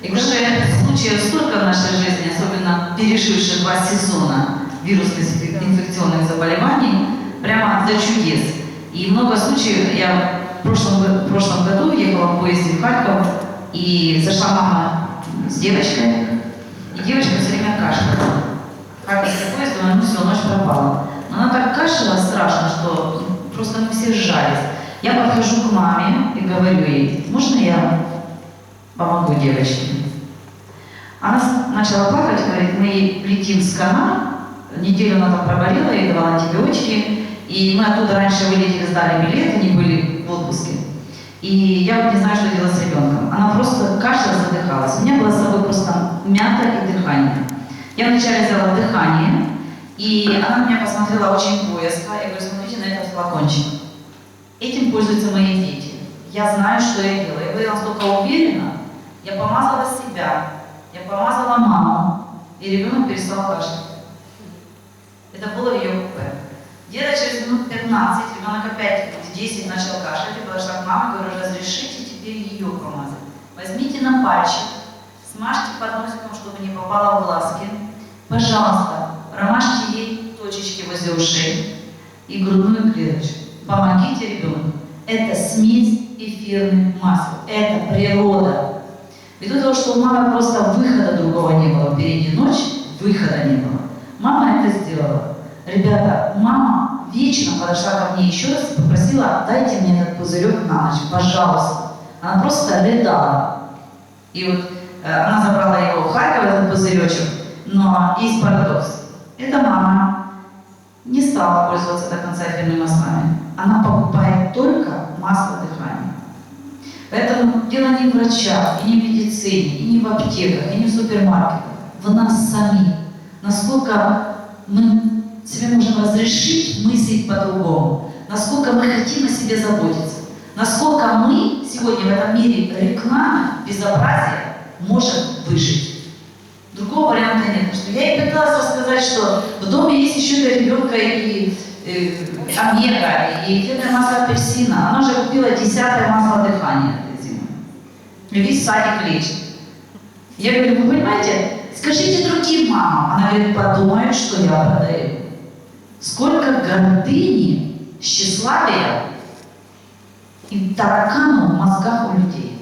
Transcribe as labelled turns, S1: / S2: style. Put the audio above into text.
S1: И уже случаев столько в нашей жизни, особенно переживших 2 сезона вирусных инфекционных заболеваний, прямо до чудес. И много случаев, я в прошлом году ехала в поезде в Харьков, и зашла мама с девочкой, и девочка все время кашляла. Харьковский поезд, думаю, ну все, ночь пропала. Но она так кашляла страшно, что просто мы все сжались. Я подхожу к маме и говорю ей: можно я помогу девочке? Она начала плакать, говорит: мы летим с Канар, неделю она там проболела, я ей давала антибиотики, и мы оттуда раньше вылетели, сдали билет, они были в отпуске. И я вот не знаю, что делать с ребенком. Она просто кашляла, задыхалась. У меня было с собой просто мята и дыхание. Я вначале взяла дыхание, и она на меня посмотрела очень боязко. Я говорю: смотрите на этот флакончик. Этим пользуются мои дети. Я знаю, что я делаю. Я говорила настолько уверенно. Я помазала себя, я помазала маму, и ребенок перестал кашлять. Это было ее купе. Где-то через минут 15 ребенок опять в 10 начал кашлять. Я подошла к маме и говорю: разрешите теперь ее помазать. Возьмите на пальчик, смажьте под носиком, чтобы не попало в глазки. Пожалуйста, промажьте ей точечки возле ушей и грудную клеточку. Помогите ребенку. Это смесь эфирных масел. Это природа. Ввиду того, что у мамы просто выхода другого не было, впереди ночь, выхода не было. Мама это сделала. Ребята, мама вечно подошла ко мне еще раз и попросила: дайте мне этот пузырек на ночь, пожалуйста. Она просто рыдала. И вот она забрала его в Харьков, этот пузыречек, но есть парадокс. Эта мама не стала пользоваться до конца эфирными маслами. Она покупает только масло дыхания. Поэтому дело не в врачах, и не в медицине, и не в аптеках, и не в супермаркетах. В нас самих. Насколько мы себе можем разрешить мыслить по-другому. Насколько мы хотим о себе заботиться. Насколько мы сегодня в этом мире рекламы, безобразия можем выжить. Другого варианта нет. Потому что я ей пыталась рассказать, что в доме есть еще для ребенка и омега, и эфирное масло апельсина. Она уже купила 10-е масло дыхания этой зимой. И весь садик лечит. Я говорю: вы понимаете, скажите другим мамам. Она говорит: подумают, что я продаю. Сколько гордыни, тщеславия и тараканов в мозгах у людей.